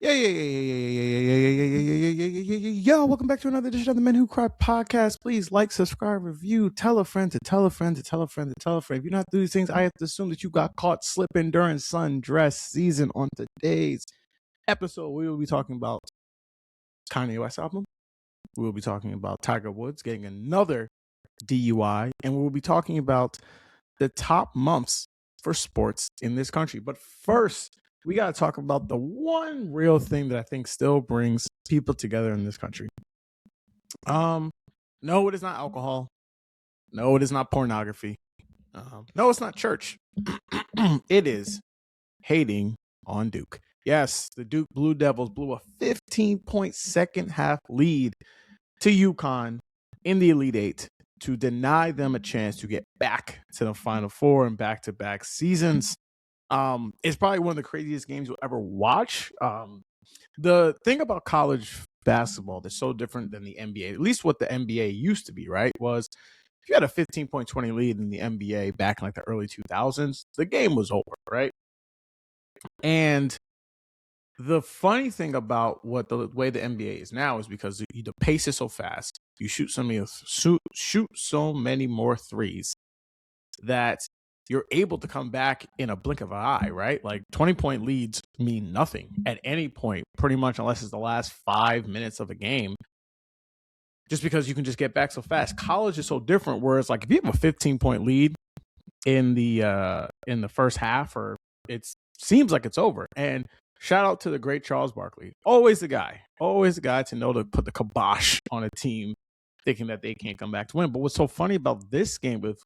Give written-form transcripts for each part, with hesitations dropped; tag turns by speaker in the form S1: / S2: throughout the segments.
S1: Yo, welcome back to another edition of the Men Who Cry podcast. Please like, subscribe, review, tell a friend to tell a friend to tell a friend to tell a friend. If you not do these things, I have to assume that you got caught slipping during sundress season. On today's episode, we will be talking about Kanye West album. We will be talking about Tiger Woods getting another DUI, and we will be talking about the top months for sports in this country. But first, we got to talk about the one real thing that I think still brings people together in this country. No, it is not alcohol. No, it is not pornography. No, it's not church. It is hating on Duke. Yes, the Duke Blue Devils blew a 15-point second half lead to UConn in the Elite Eight to deny them a chance to get back to the Final Four in back-to-back seasons. It's probably one of the craziest games you'll ever watch. The thing about college basketball that's so different than the NBA, at least what the NBA used to be, right, was if you had a 15-20 lead in the NBA back in like the early 2000s, the game was over, right? And the funny thing about what the way the NBA is now is because the pace is so fast, you shoot so many more threes that you're able to come back in a blink of an eye, right? Like 20-point leads mean nothing at any point, pretty much, unless it's the last 5 minutes of a game, just because you can just get back so fast. College is so different, whereas like if you have a 15-point lead in the first half, or it seems like it's over. And shout out to the great Charles Barkley, always the guy to know to put the kibosh on a team thinking that they can't come back to win. But what's so funny about this game with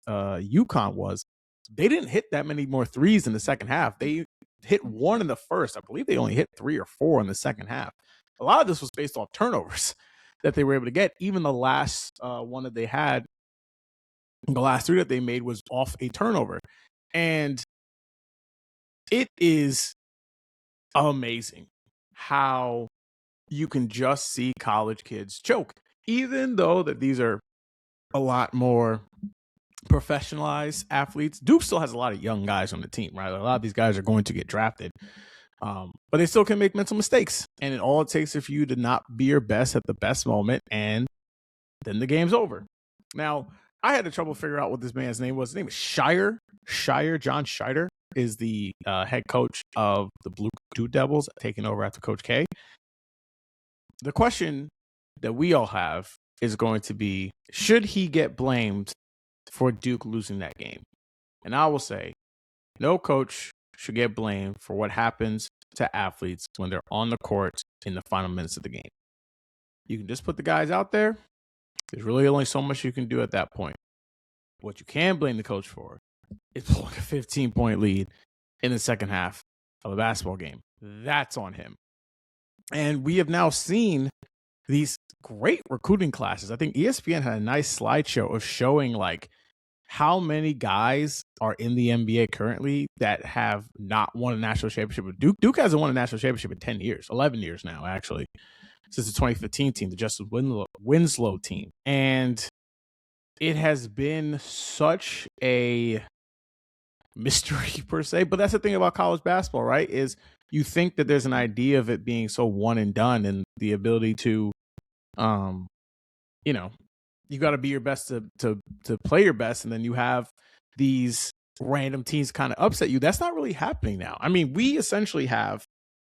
S1: UConn was they didn't hit that many more threes in the second half. They hit one in the first. I believe they only hit 3 or 4 in the second half. A lot of this was based off turnovers that they were able to get. Even the last one that they had, the last 3 that they made was off a turnover. And it is amazing how you can just see college kids choke. Even though that these are a lot more professionalized athletes, Duke still has a lot of young guys on the team, right? A lot of these guys are going to get drafted, but they still can make mental mistakes. And all it takes is for you to not be your best at the best moment, and then the game's over. Now, I had trouble figuring out what this man's name was. His name is Shire. John Scheider is the head coach of the Blue Devils, taking over after Coach K. The question that we all have is going to be, should he get blamed for Duke losing that game? And I will say, no coach should get blamed for what happens to athletes when they're on the court in the final minutes of the game. You can just put the guys out there. There's really only so much you can do at that point. What you can blame the coach for is blowing a 15-point lead in the second half of a basketball game. That's on him. And we have now seen these great recruiting classes. I think ESPN had a nice slideshow of showing like how many guys are in the NBA currently that have not won a national championship with Duke. Duke hasn't won a national championship in 10 years, 11 years now, actually, since the 2015 team, the Justice Winslow team. And it has been such a mystery per se, but that's the thing about college basketball, right? Is you think that there's an idea of it being so one and done, and the ability to, you got to be your best to play your best, and then you have these random teams kind of upset you. That's not really happening now. I mean, we essentially have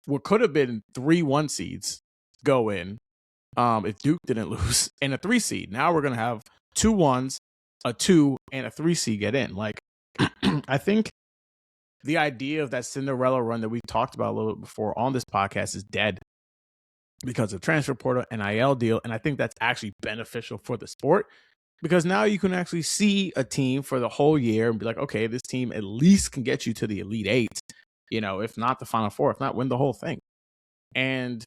S1: what could have been 3 1 seeds go in if Duke didn't lose, and a 3 seed. Now we're gonna have 2 1s, a 2, and a 3 seed get in. Like, I think the idea of that Cinderella run that we talked about a little bit before on this podcast is dead because of transfer portal, NIL deal. And I think that's actually beneficial for the sport, because now you can actually see a team for the whole year and be like, okay, this team at least can get you to the Elite Eight, if not the Final Four, if not win the whole thing. And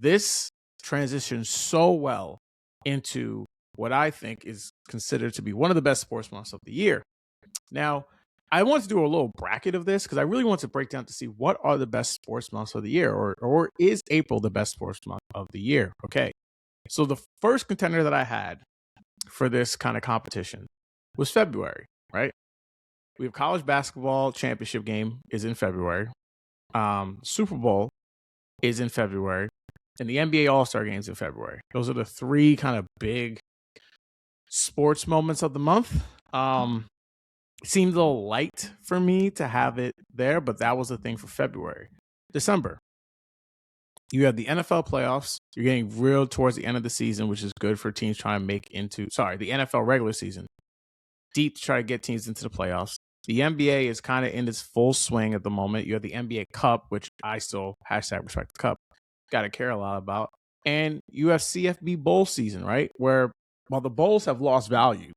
S1: this transitions so well into what I think is considered to be one of the best sports months of the year. Now, I want to do a little bracket of this because I really want to break down to see what are the best sports months of the year, or is April the best sports month of the year? Okay. So the first contender that I had for this kind of competition was February, right? We have college basketball championship game is in February. Super Bowl is in February, and the NBA All-Star Game's in February. Those are the three kind of big sports moments of the month. It seemed a little light for me to have it there, but that was the thing for February. December, you have the NFL playoffs. You're getting real towards the end of the season, which is good for teams trying to make the NFL regular season deep to try to get teams into the playoffs. The NBA is kind of in its full swing at the moment. You have the NBA Cup, which I still #respect the Cup. Got to care a lot about. And you have CFB Bowl season, right? Where while the bowls have lost value,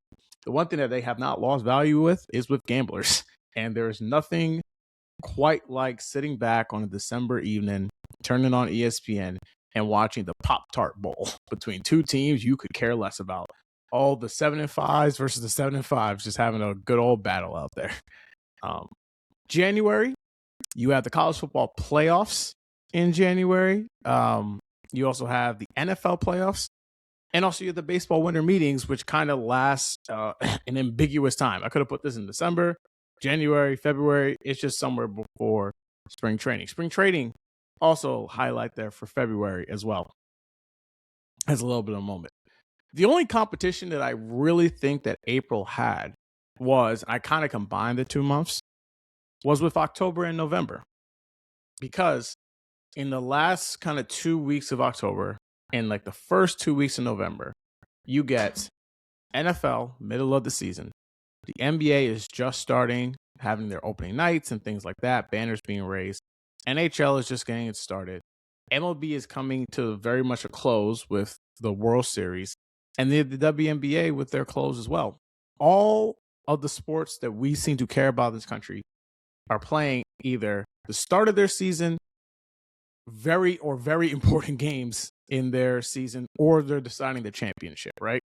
S1: the one thing that they have not lost value with is with gamblers. And there's nothing quite like sitting back on a December evening, turning on ESPN and watching the Pop-Tart Bowl between two teams you could care less about. All the 7-5s versus the 7-5s, just having a good old battle out there. January, you have the college football playoffs in January. You also have the NFL playoffs. And also you have the baseball winter meetings, which kind of last an ambiguous time. I could have put this in December, January, February. It's just somewhere before spring training. Spring training also highlight there for February as well. Has a little bit of a moment. The only competition that I really think that April had was, I kind of combined the 2 months, was with October and November. Because in the last kind of 2 weeks of October and like the first 2 weeks of November, you get NFL, middle of the season. The NBA is just starting, having their opening nights and things like that, banners being raised. NHL is just getting it started. MLB is coming to very much a close with the World Series, and the WNBA with their close as well. All of the sports that we seem to care about in this country are playing either the start of their season, very important games in their season, or they're deciding the championship, right?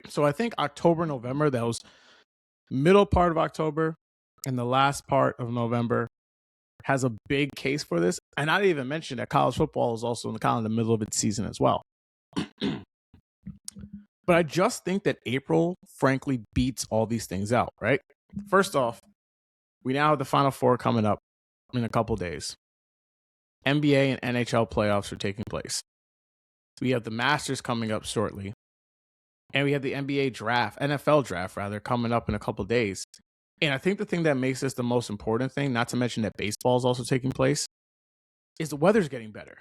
S1: So I think October, November, that was middle part of October and the last part of November has a big case for this. And I didn't even mention that college football is also in the kind of the middle of its season as well. But I just think that April, frankly, beats all these things out, right? First off, we now have the Final Four coming up in a couple days. NBA and NHL playoffs are taking place. We have the Masters coming up shortly. And we have the NFL draft, coming up in a couple days. And I think the thing that makes this the most important thing, not to mention that baseball is also taking place, is the weather's getting better.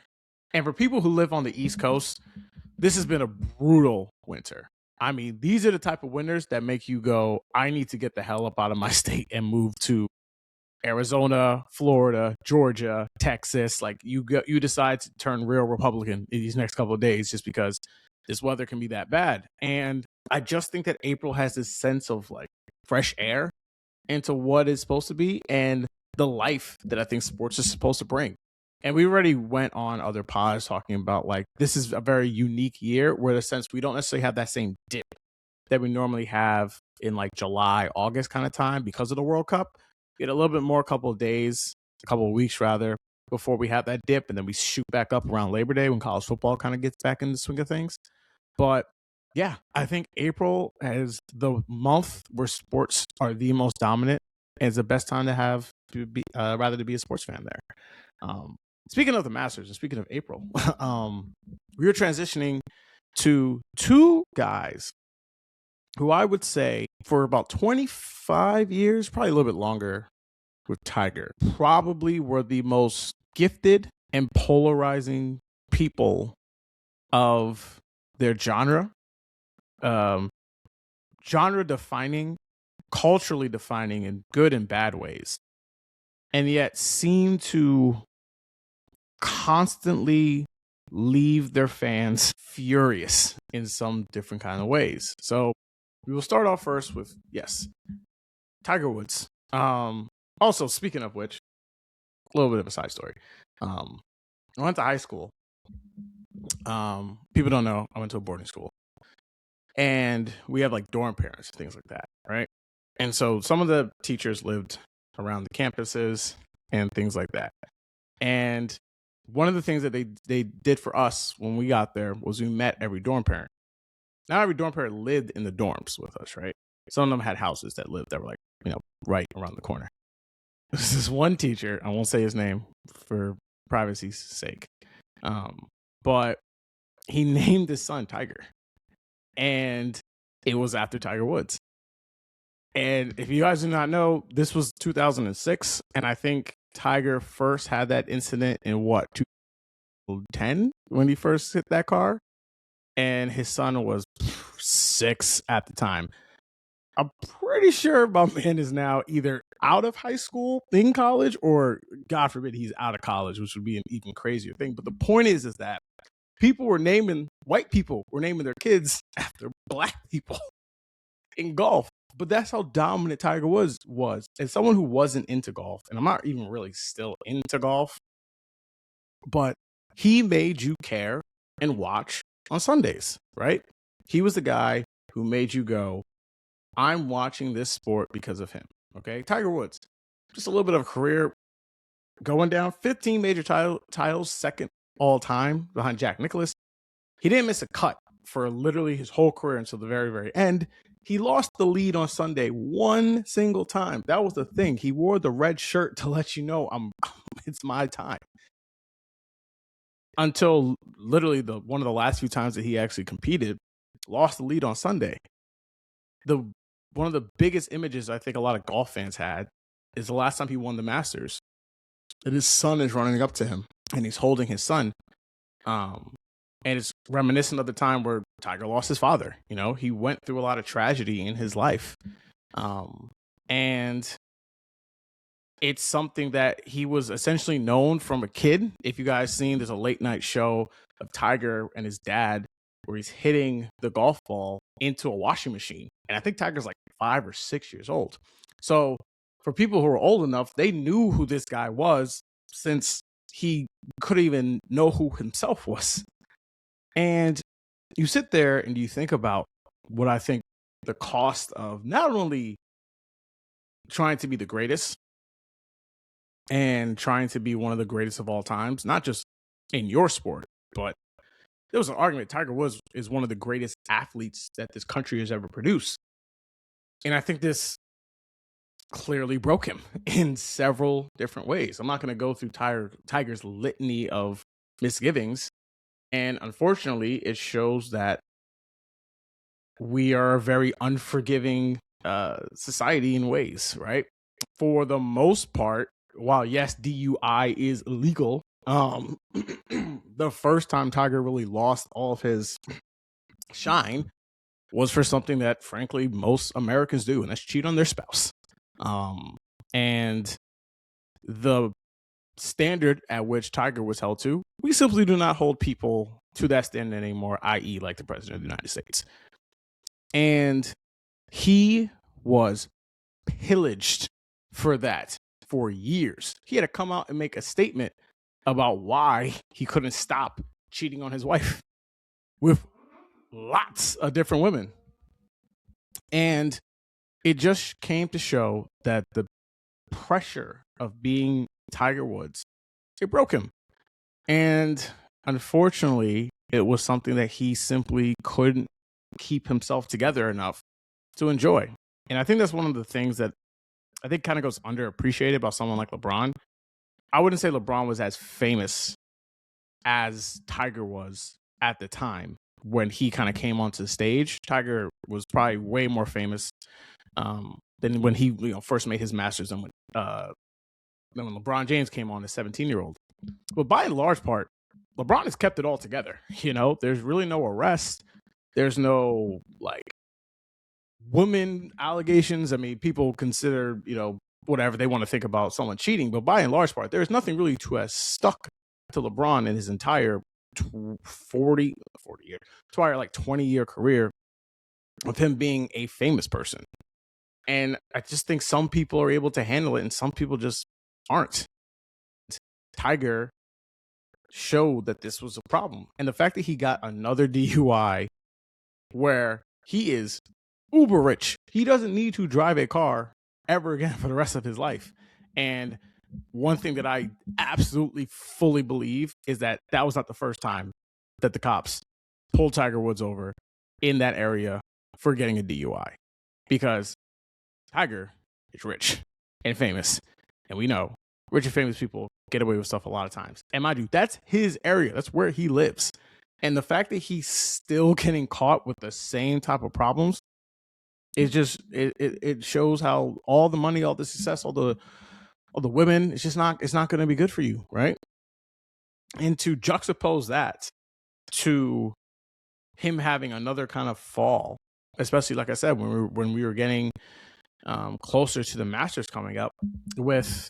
S1: And for people who live on the East Coast, this has been a brutal winter. I mean, these are the type of winters that make you go, I need to get the hell up out of my state and move to Arizona, Florida, Georgia, Texas. Like you decide to turn real Republican in these next couple of days just because this weather can be that bad. And I just think that April has this sense of like fresh air into what it's supposed to be and the life that I think sports is supposed to bring. And we already went on other pods talking about like this is a very unique year where in a sense we don't necessarily have that same dip that we normally have in like July, August kind of time because of the World Cup. We had a little bit more, a couple of weeks rather, before we have that dip, and then we shoot back up around Labor Day when college football kind of gets back in the swing of things. But yeah, I think April is the month where sports are the most dominant, and it's the best time to be a sports fan there. Speaking of the Masters and speaking of April, we are transitioning to two guys who I would say for about 25 years, probably a little bit longer with Tiger, probably were the most gifted and polarizing people of their genre. Genre defining, culturally defining in good and bad ways. And yet seem to constantly leave their fans furious in some different kind of ways. So we will start off first with, yes, Tiger Woods. Also, speaking of which, a little bit of a side story. I went to high school. People don't know, I went to a boarding school. And we have like dorm parents, things like that, right? And so some of the teachers lived around the campuses and things like that. And one of the things that they did for us when we got there was we met every dorm parent. Not every dorm parent lived in the dorms with us, right? Some of them had houses that were like, right around the corner. This is one teacher, I won't say his name for privacy's sake. But he named his son Tiger, and it was after Tiger Woods. And if you guys do not know, this was 2006, and I think Tiger first had that incident in 2010 when he first hit that car, and his son was 6 at the time. I'm pretty sure my man is now either out of high school, in college, or God forbid he's out of college, which would be an even crazier thing. But the point is that white people were naming their kids after black people in golf. But that's how dominant Tiger Woods was. As someone who wasn't into golf, and I'm not even really still into golf, but he made you care and watch on Sundays, right? He was the guy who made you go, I'm watching this sport because of him. Okay. Tiger Woods, just a little bit of a career going down, 15 major titles, second all time behind Jack Nicklaus. He didn't miss a cut for literally his whole career until the very, very end. He lost the lead on Sunday one single time. That was the thing. He wore the red shirt to let you know it's my time. Until literally one of the last few times that he actually competed, lost the lead on Sunday. One of the biggest images I think a lot of golf fans had is the last time he won the Masters. And his son is running up to him, and he's holding his son. And it's reminiscent of the time where Tiger lost his father. You know, he went through a lot of tragedy in his life. And it's something that he was essentially known from a kid. If you guys seen, there's a late night show of Tiger and his dad where he's hitting the golf ball into a washing machine. And I think Tiger's like 5 or 6 years old. So for people who are old enough, they knew who this guy was since he couldn't even know who himself was. And you sit there and you think about what I think the cost of not only trying to be the greatest and trying to be one of the greatest of all times, not just in your sport, but there was an argument Tiger Woods is one of the greatest athletes that this country has ever produced. And I think this clearly broke him in several different ways. I'm not going to go through Tiger's litany of misgivings. And unfortunately, it shows that we are a very unforgiving society in ways, right? For the most part, while yes, DUI is illegal, the first time Tiger really lost all of his shine was for something that, frankly, most Americans do, and that's cheat on their spouse. And the standard at which Tiger was held to, we simply do not hold people to that standard anymore, i.e. like the President of the United States. And he was pillaged for that for years. He had to come out and make a statement about why he couldn't stop cheating on his wife with lots of different women. And it just came to show that the pressure of being Tiger Woods, it broke him. And unfortunately, it was something that he simply couldn't keep himself together enough to enjoy. And I think that's one of the things that I think kind of goes underappreciated about someone like LeBron. I wouldn't say LeBron was as famous as Tiger was at the time when he kind of came onto the stage. Tiger was probably way more famous than when he first made his Masters and when LeBron James came on as 17-year-old. But by and large part, LeBron has kept it all together. You know, there's really no arrest. There's no women allegations. I mean, people consider, whatever they want to think about someone cheating, but by and large part, there's nothing really to have stuck to LeBron in his entire 20-year career of him being a famous person. And I just think some people are able to handle it and some people just aren't. Tiger showed that this was a problem. And the fact that he got another DUI where he is uber rich, he doesn't need to drive a car ever again for the rest of his life. And one thing that I absolutely fully believe is that was not the first time that the cops pulled Tiger Woods over in that area for getting a DUI, because Tiger is rich and famous, and we know rich and famous people get away with stuff a lot of times. And mind you, that's his area. That's where he lives. And the fact that he's still getting caught with the same type of problems, it shows how all the money, all the success, all the women, it's not going to be good for you, right? And to juxtapose that to him having another kind of fall, especially like I said, when we were getting closer to the Masters coming up, with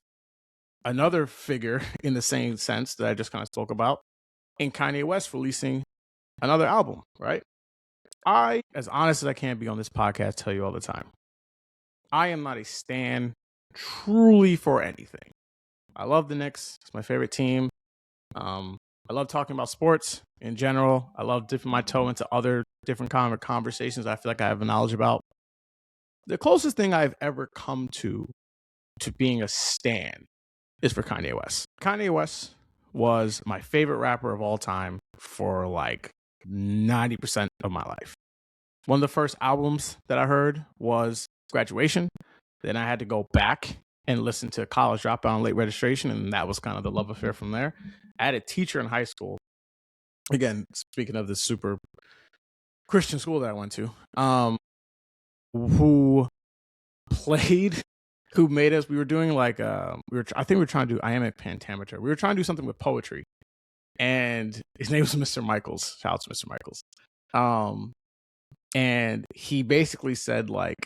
S1: another figure in the same sense that I just kind of spoke about, in Kanye West releasing another album, right? I, as honest as I can be on this podcast, tell you all the time, I am not a stan truly for anything. I love the Knicks. It's my favorite team. I love talking about sports in general. I love dipping my toe into other different kind of conversations I feel like I have knowledge about. The closest thing I've ever come to being a stan is for Kanye West. Kanye West was my favorite rapper of all time for like 90% of my life. One of the first albums that I heard was Graduation. Then I had to go back and listen to College Dropout and Late Registration, and that was kind of the love affair from there. I had a teacher in high school, again, speaking of this super Christian school that I went to, who made us, we were doing like, I think we were trying to do iambic pentameter. We were trying to do something with poetry, and his name was Mr. Michaels. Shout out to Mr. Michaels. And he basically said, like,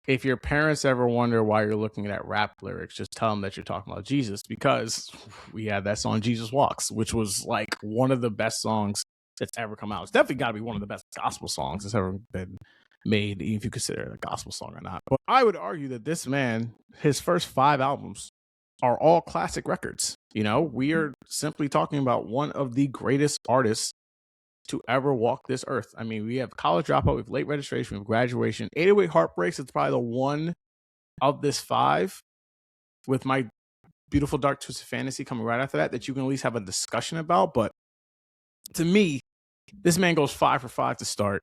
S1: if your parents ever wonder why you're looking at rap lyrics, just tell them that you're talking about Jesus, because we had that song Jesus Walks, which was like one of the best songs that's ever come out. It's definitely got to be one of the best gospel songs that's ever been made, even if you consider it a gospel song or not. But I would argue that this man, his first 5 albums are all classic records. You know, we are simply talking about one of the greatest artists to ever walk this earth. I mean, we have College Dropout, we have Late Registration, we have Graduation. 808 Heartbreaks, it's probably the one of this 5, with My Beautiful Dark Twisted Fantasy coming right after that you can at least have a discussion about. But to me, this man goes 5 for 5 to start.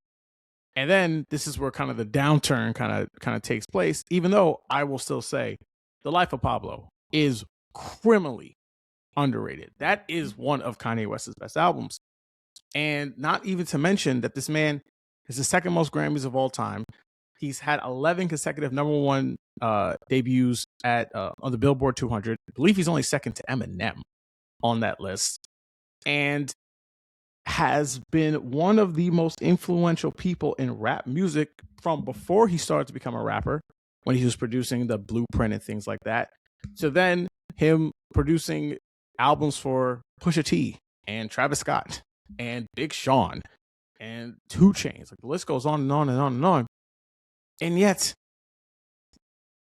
S1: And then this is where kind of the downturn kind of takes place, even though I will still say The Life of Pablo is criminally underrated. That is one of Kanye West's best albums. And not even to mention that this man is the second most Grammys of all time. He's had 11 consecutive number 1 debuts on the Billboard 200. I believe he's only second to Eminem on that list. And has been one of the most influential people in rap music from before he started to become a rapper, when he was producing the Blueprint and things like that, to then him producing albums for Pusha T and Travis Scott and Big Sean and 2 Chainz. Like, the list goes on and on and on and on. And yet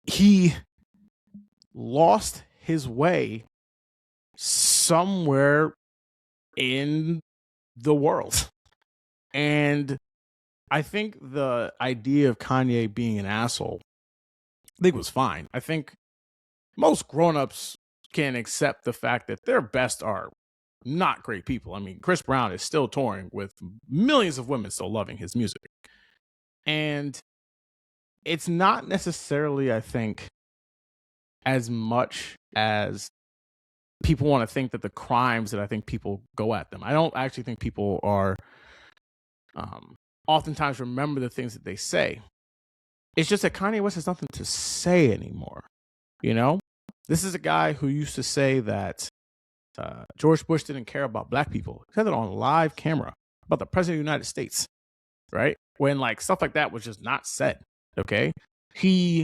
S1: he lost his way somewhere in the world. And I think the idea of Kanye being an asshole, I think, was fine. I think most grown-ups can accept the fact that their best are not great people. I mean, Chris Brown is still touring with millions of women still loving his music. And it's not necessarily, I think, as much as people want to think that the crimes that I think people go at them. I don't actually think people are oftentimes remember the things that they say. It's just that Kanye West has nothing to say anymore. You know, this is a guy who used to say that George Bush didn't care about black people. He said it on live camera about the president of the United States, right? When like stuff like that was just not said. Okay. He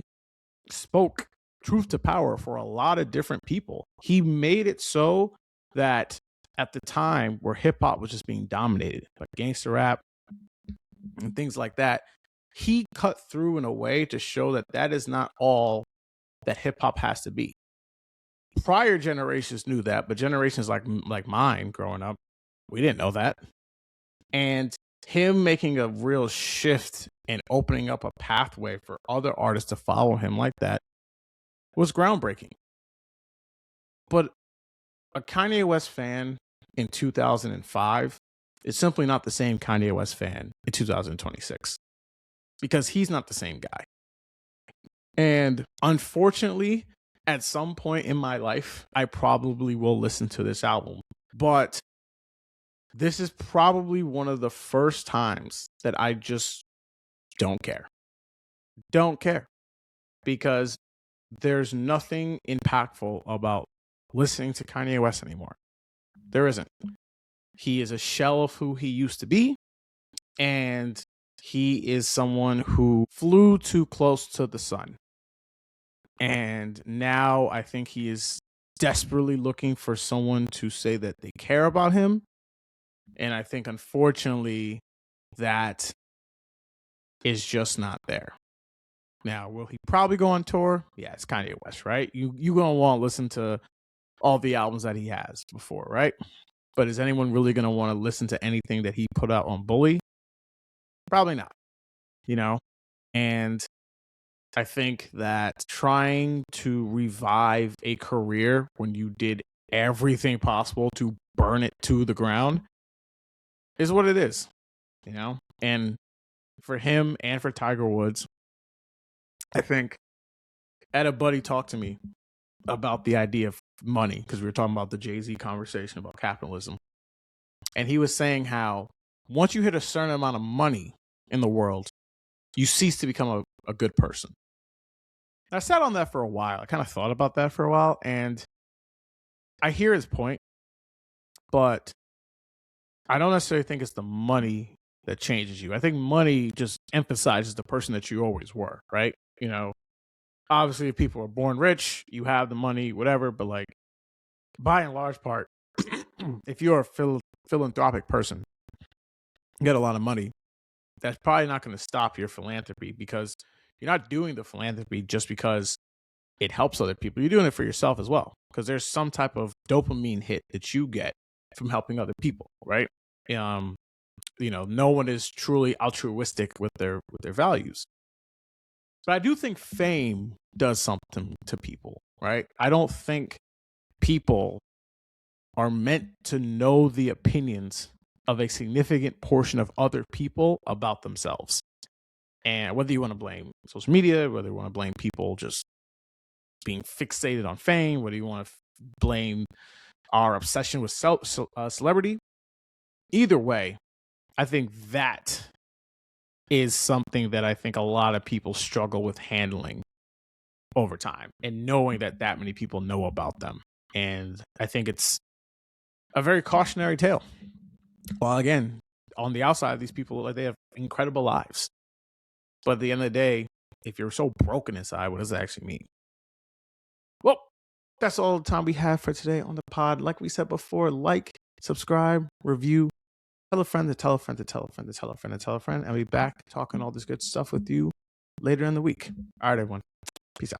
S1: spoke truth to power for a lot of different people. He made it so that at the time where hip hop was just being dominated by gangster rap and things like that, he cut through in a way to show that that is not all that hip hop has to be. Prior generations knew that, but generations like mine growing up, we didn't know that. And him making a real shift and opening up a pathway for other artists to follow him like that was groundbreaking. But a Kanye West fan in 2005 is simply not the same Kanye West fan in 2026, because he's not the same guy. And unfortunately, at some point in my life, I probably will listen to this album. But this is probably one of the first times that I just don't care. Don't care. Because there's nothing impactful about listening to Kanye West anymore. There isn't. He is a shell of who he used to be. And he is someone who flew too close to the sun. And now I think he is desperately looking for someone to say that they care about him. And I think, unfortunately, that is just not there. Now, will he probably go on tour? Yeah, it's Kanye West, right? You're going to want to listen to all the albums that he has before, right? But is anyone really going to want to listen to anything that he put out on Bully? Probably not, you know? And I think that trying to revive a career when you did everything possible to burn it to the ground is what it is, you know? And for him and for Tiger Woods, I think I had a buddy talk to me about the idea of money, because we were talking about the Jay-Z conversation about capitalism. And he was saying how once you hit a certain amount of money in the world, you cease to become a good person. And I sat on that for a while. I kind of thought about that for a while, and I hear his point, but I don't necessarily think it's the money that changes you. I think money just emphasizes the person that you always were, right? You know, obviously if people are born rich, you have the money, whatever, but like by and large part, if you're a philanthropic person, you get a lot of money, that's probably not going to stop your philanthropy, because you're not doing the philanthropy just because it helps other people. You're doing it for yourself as well, because there's some type of dopamine hit that you get from helping other people, right? You know, no one is truly altruistic with their values. But I do think fame does something to people, right? I don't think people are meant to know the opinions of a significant portion of other people about themselves. And whether you want to blame social media, whether you want to blame people just being fixated on fame, whether you want to blame our obsession with celebrity, either way, I think that is something that I think a lot of people struggle with handling over time, and knowing that that many people know about them. And I think it's a very cautionary tale. Well, again, on the outside, these people, like, they have incredible lives. But at the end of the day, if you're so broken inside, what does that actually mean? Well, that's all the time we have for today on the pod. Like we said before, like, subscribe, review, tell a friend to tell a friend to tell a friend to tell a friend to tell a friend. And we'll be back talking all this good stuff with you later in the week. All right, everyone. Peace out.